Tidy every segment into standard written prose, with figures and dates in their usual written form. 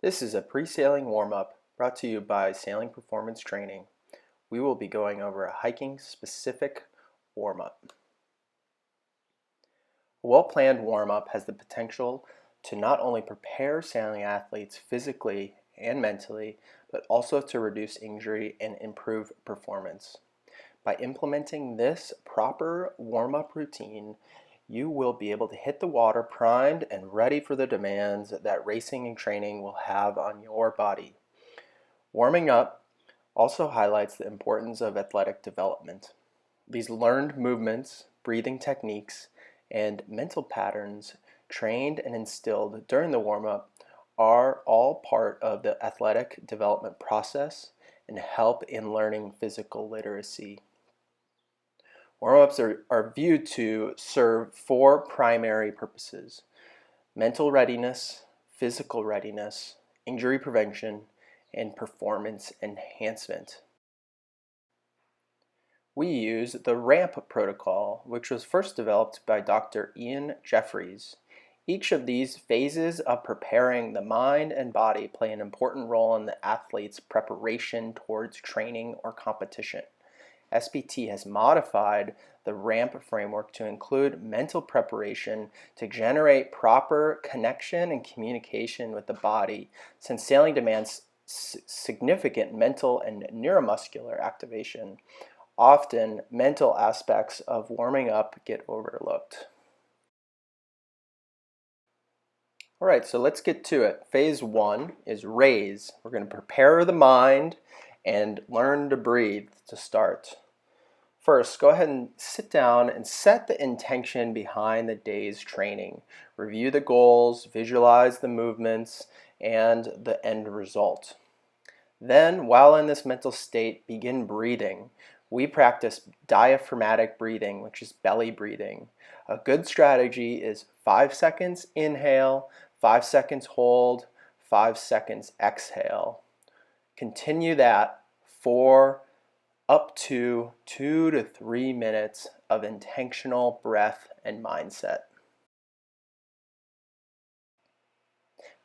This is a pre-sailing warm-up brought to you by Sailing Performance Training. We will be going over a hiking-specific warm-up. A well-planned warm-up has the potential to not only prepare sailing athletes physically and mentally, but also to reduce injury and improve performance. By implementing this proper warm-up routine, you will be able to hit the water primed and ready for the demands that racing and training will have on your body. Warming up also highlights the importance of athletic development. These learned movements, breathing techniques, and mental patterns trained and instilled during the warm-up are all part of the athletic development process and help in learning physical literacy. Warm-ups are viewed to serve four primary purposes: mental readiness, physical readiness, injury prevention, and performance enhancement. We use the R.A.M.P protocol, which was first developed by Dr. Ian Jeffries. Each of these phases of preparing the mind and body play an important role in the athlete's preparation towards training or competition. SPT has modified the R.A.M.P framework to include mental preparation to generate proper connection and communication with the body, since sailing demands significant mental and neuromuscular activation. Often, mental aspects of warming up get overlooked. All right, so let's get to it. Phase one is raise. We're going to prepare the mind and learn to breathe to start. First, go ahead and sit down and set the intention behind the day's training. Review the goals, visualize the movements, and the end result. Then, while in this mental state, begin breathing. We practice diaphragmatic breathing, which is belly breathing. A good strategy is 5 seconds inhale, 5 seconds hold, 5 seconds exhale. Continue that for up to 2 to 3 minutes of intentional breath and mindset.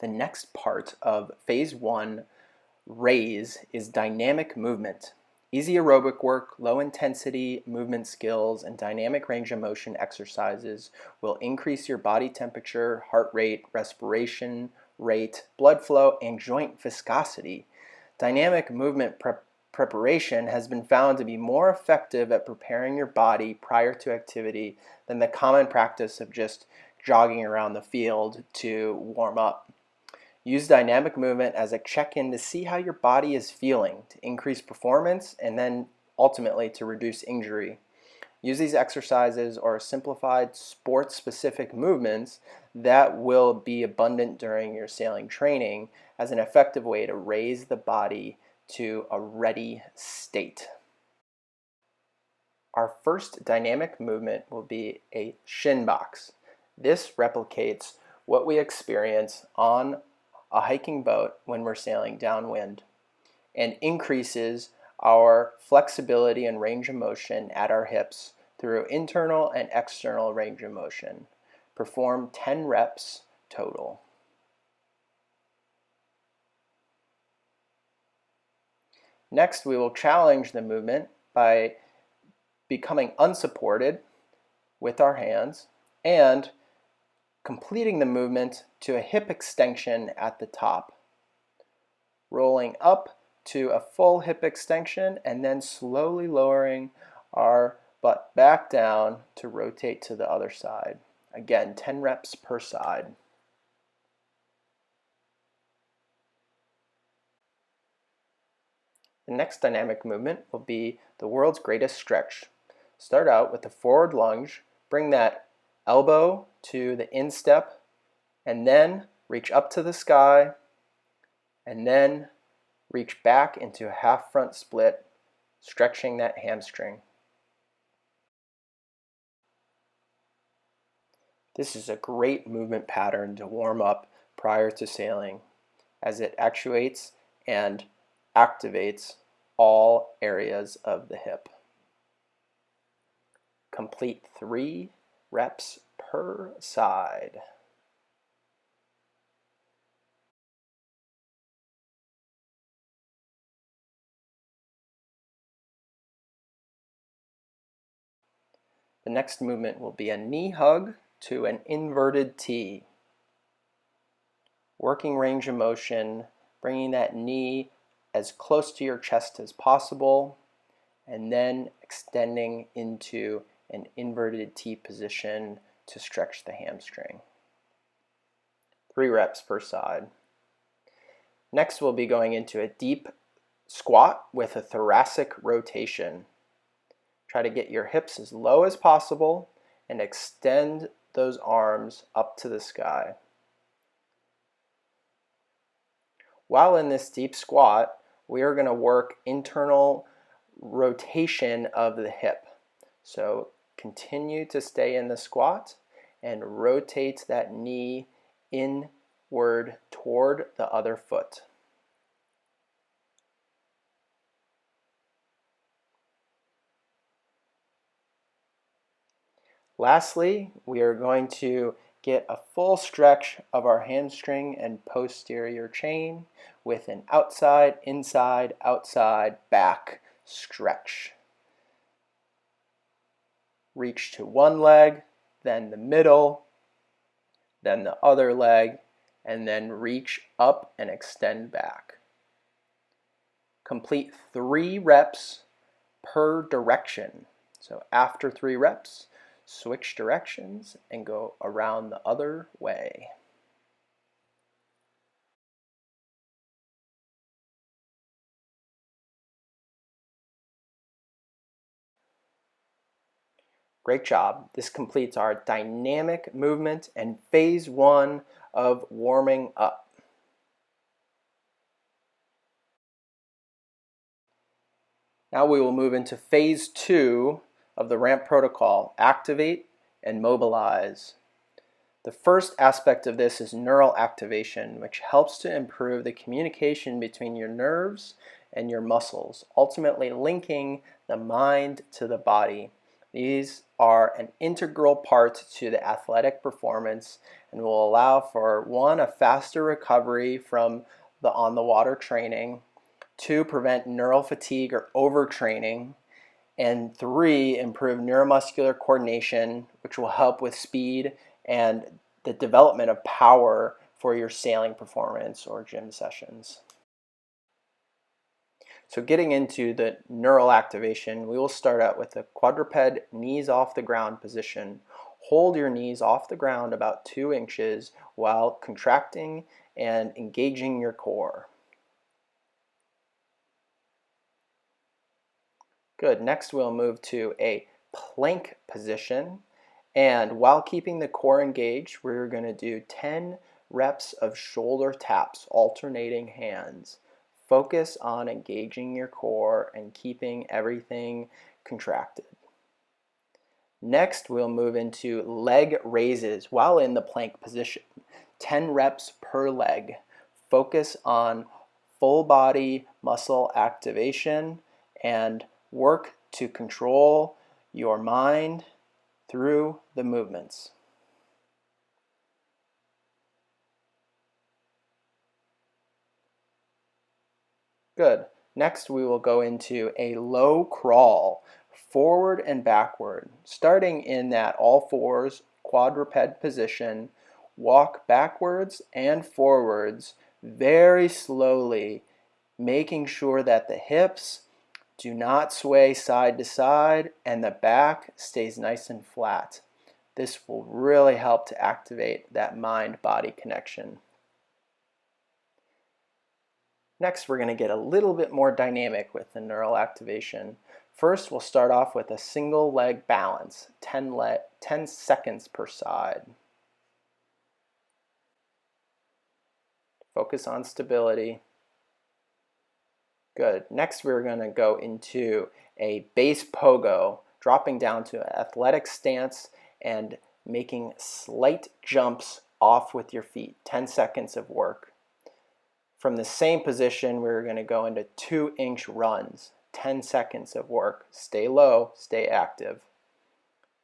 The next part of phase one, raise, is dynamic movement. Easy aerobic work, low intensity movement skills, and dynamic range of motion exercises will increase your body temperature, heart rate, respiration rate, blood flow, and joint viscosity. Dynamic movement preparation has been found to be more effective at preparing your body prior to activity than the common practice of just jogging around the field to warm up. Use dynamic movement as a check-in to see how your body is feeling, to increase performance, and then ultimately to reduce injury. Use these exercises or simplified sport-specific movements that will be abundant during your sailing training as an effective way to raise the body to a ready state. Our first dynamic movement will be a shin box. This replicates what we experience on a hiking boat when we're sailing downwind and increases our flexibility and range of motion at our hips through internal and external range of motion. Perform 10 reps total. Next, we will challenge the movement by becoming unsupported with our hands and completing the movement to a hip extension at the top. Rolling up to a full hip extension and then slowly lowering our butt back down to rotate to the other side. Again, 10 reps per side. The next dynamic movement will be the world's greatest stretch. Start out with a forward lunge, bring that elbow to the instep, and then reach up to the sky, and then reach back into a half front split, stretching that hamstring. This is a great movement pattern to warm up prior to sailing, as it actuates and activates all areas of the hip. Complete 3 reps per side. The next movement will be a knee hug to an inverted T. Working range of motion, bringing that knee as close to your chest as possible, and then extending into an inverted T position to stretch the hamstring. 3 reps per side. Next, we'll be going into a deep squat with a thoracic rotation. Try to get your hips as low as possible and extend those arms up to the sky. While in this deep squat, we are going to work internal rotation of the hip. So continue to stay in the squat and rotate that knee inward toward the other foot. Lastly, we are going to get a full stretch of our hamstring and posterior chain with an outside, inside, outside, back stretch. Reach to one leg, then the middle, then the other leg, and then reach up and extend back. Complete 3 reps per direction. So after 3 reps, switch directions and go around the other way. Great job. This completes our dynamic movement and phase 1 of warming up. Now we will move into phase 2 of the R.A.M.P protocol, activate and mobilize. The first aspect of this is neural activation, which helps to improve the communication between your nerves and your muscles, ultimately linking the mind to the body. These are an integral part to the athletic performance and will allow for 1, a faster recovery from the on-the-water training, 2, prevent neural fatigue or overtraining, and 3, improve neuromuscular coordination, which will help with speed and the development of power for your sailing performance or gym sessions. So getting into the neural activation, we will start out with a quadruped knees off the ground position. Hold your knees off the ground about 2 inches while contracting and engaging your core. Good. Next we'll move to a plank position, and while keeping the core engaged, we're going to do 10 reps of shoulder taps, alternating hands. Focus on engaging your core and keeping everything contracted. Next, we'll move into leg raises while in the plank position. 10 reps per leg. Focus on full body muscle activation and work to control your mind through the movements. Good. Next we will go into a low crawl, forward and backward. Starting in that all fours quadruped position, walk backwards and forwards very slowly, making sure that the hips do not sway side to side and the back stays nice and flat. This will really help to activate that mind-body connection. Next, we're going to get a little bit more dynamic with the neural activation. First, we'll start off with a single leg balance, 10 seconds per side. Focus on stability. Good. Next, we're going to go into a base pogo, dropping down to an athletic stance and making slight jumps off with your feet. 10 seconds of work. From the same position, we're going to go into 2-inch runs. 10 seconds of work. Stay low, stay active.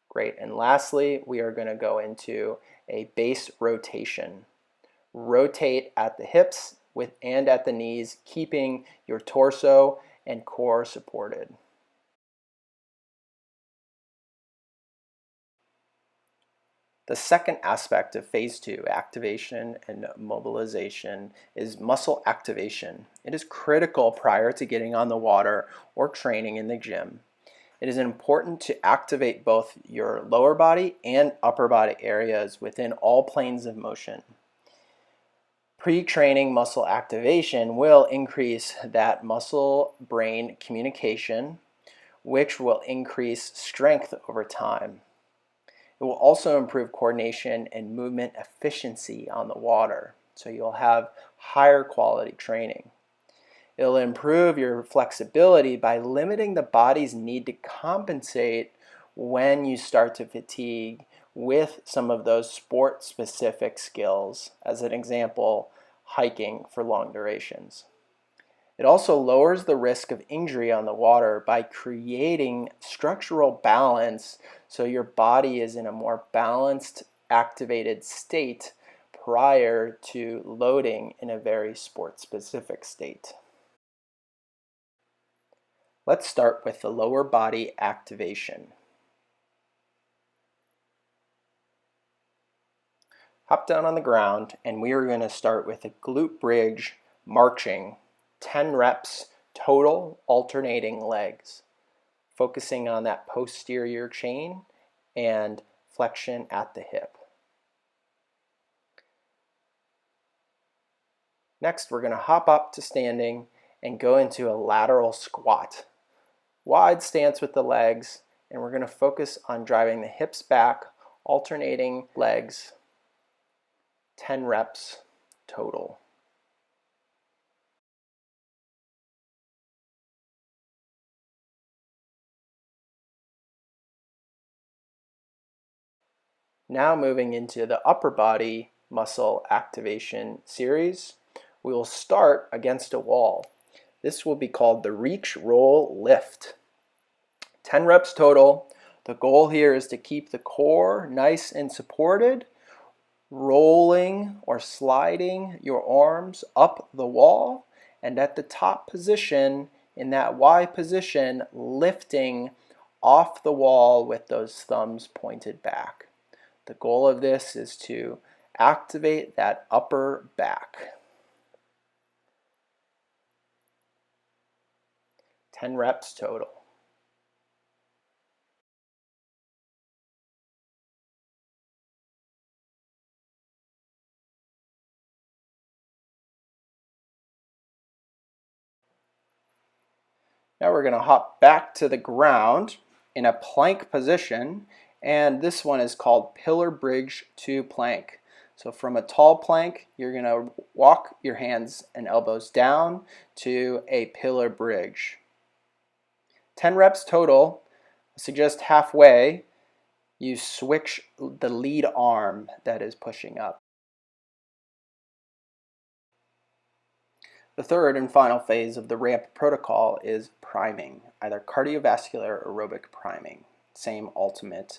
Great. And lastly, we are going to go into a base rotation. Rotate at the hips and at the knees, keeping your torso and core supported. The second aspect of phase 2, activation and mobilization, is muscle activation. It is critical prior to getting on the water or training in the gym. It is important to activate both your lower body and upper body areas within all planes of motion. Pre-training muscle activation will increase that muscle-brain communication, which will increase strength over time. It will also improve coordination and movement efficiency on the water, so you'll have higher quality training. It'll improve your flexibility by limiting the body's need to compensate when you start to fatigue with some of those sport-specific skills, as an example, hiking for long durations. It also lowers the risk of injury on the water by creating structural balance so your body is in a more balanced, activated state prior to loading in a very sport-specific state. Let's start with the lower body activation. Hop down on the ground, and we are going to start with a glute bridge marching, 10 reps total, alternating legs, focusing on that posterior chain and flexion at the hip. Next, we're going to hop up to standing and go into a lateral squat. Wide stance with the legs, and we're going to focus on driving the hips back, alternating legs, 10 reps total. Now moving into the upper body muscle activation series, we will start against a wall. This will be called the reach, roll, lift. 10 reps total. The goal here is to keep the core nice and supported, rolling or sliding your arms up the wall, and at the top position, in that Y position, lifting off the wall with those thumbs pointed back. The goal of this is to activate that upper back. 10 reps total. Now we're going to hop back to the ground in a plank position, and this one is called pillar bridge to plank. So from a tall plank, you're going to walk your hands and elbows down to a pillar bridge. 10 reps total. I suggest halfway you switch the lead arm that is pushing up. The third and final phase of the R.A.M.P protocol is priming, either cardiovascular or aerobic priming. Same ultimate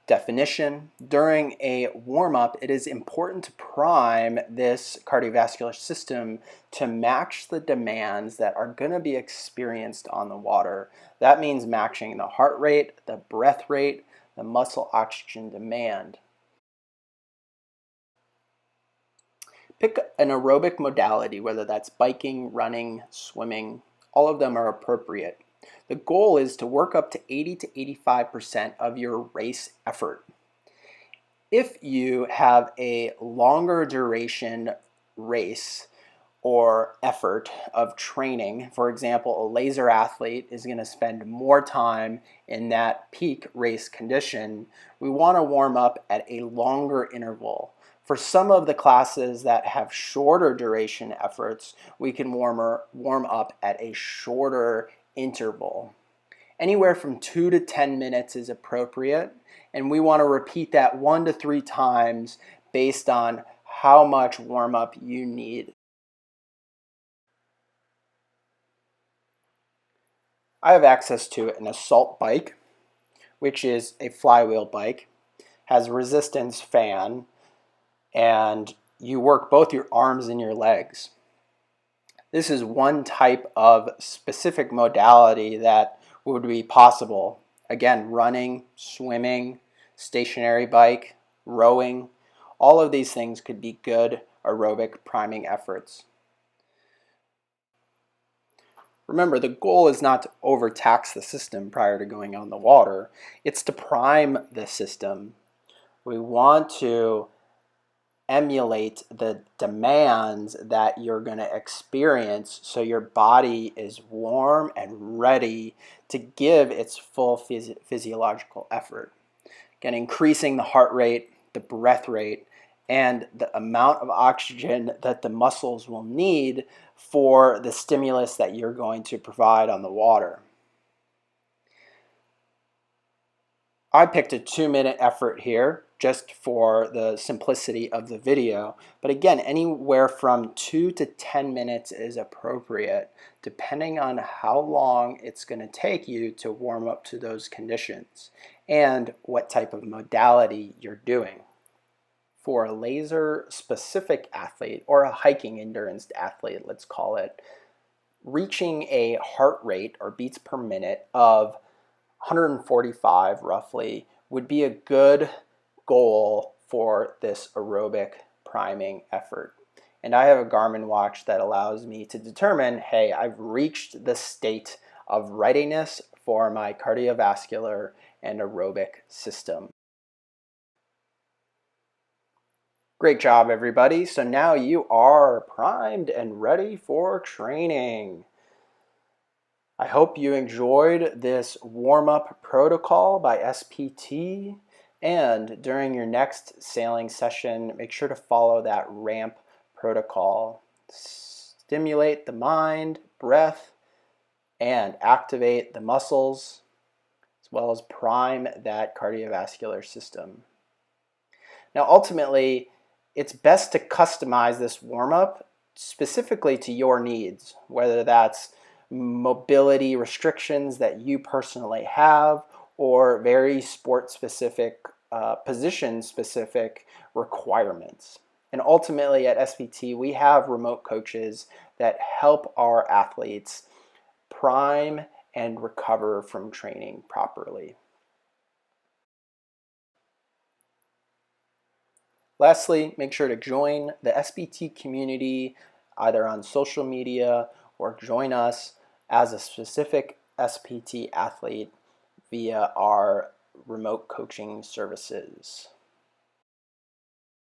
definition. During a warm-up, it is important to prime this cardiovascular system to match the demands that are going to be experienced on the water. That means matching the heart rate, the breath rate, the muscle oxygen demand. Pick an aerobic modality, whether that's biking, running, swimming. All of them are appropriate. The goal is to work up to 80 to 85% of your race effort. If you have a longer duration race or effort of training, for example, a laser athlete is going to spend more time in that peak race condition, we want to warm up at a longer interval. For some of the classes that have shorter duration efforts, we can warm up at a shorter interval. Anywhere from 2 to 10 minutes is appropriate, and we want to repeat that 1 to 3 times based on how much warm-up you need. I have access to an assault bike, which is a flywheel bike, has a resistance fan, and you work both your arms and your legs. This is one type of specific modality that would be possible. Again, running, swimming, stationary bike, rowing. All of these things could be good aerobic priming efforts. Remember, the goal is not to overtax the system prior to going on the water. It's to prime the system. We want to emulate the demands that you're going to experience so your body is warm and ready to give its full physiological effort. Again, increasing the heart rate, the breath rate, and the amount of oxygen that the muscles will need for the stimulus that you're going to provide on the water. I picked a 2-minute effort here just for the simplicity of the video, but again, anywhere from 2 to 10 minutes is appropriate depending on how long it's going to take you to warm up to those conditions and what type of modality you're doing. For a laser specific athlete, or a hiking endurance athlete, let's call it, reaching a heart rate or beats per minute of 145 roughly would be a good goal for this aerobic priming effort. And I have a Garmin watch that allows me to determine, hey, I've reached the state of readiness for my cardiovascular and aerobic system. Great job, everybody. So now you are primed and ready for training. I hope you enjoyed this warm-up protocol by SPT, and during your next sailing session, make sure to follow that R.A.M.P protocol. Stimulate the mind, breath, and activate the muscles, as well as prime that cardiovascular system. Now, ultimately, it's best to customize this warm-up specifically to your needs, whether that's mobility restrictions that you personally have or very sport-specific, position-specific requirements. And ultimately at SPT, we have remote coaches that help our athletes prime and recover from training properly. Lastly, make sure to join the SPT community either on social media or join us as a specific SPT athlete via our remote coaching services.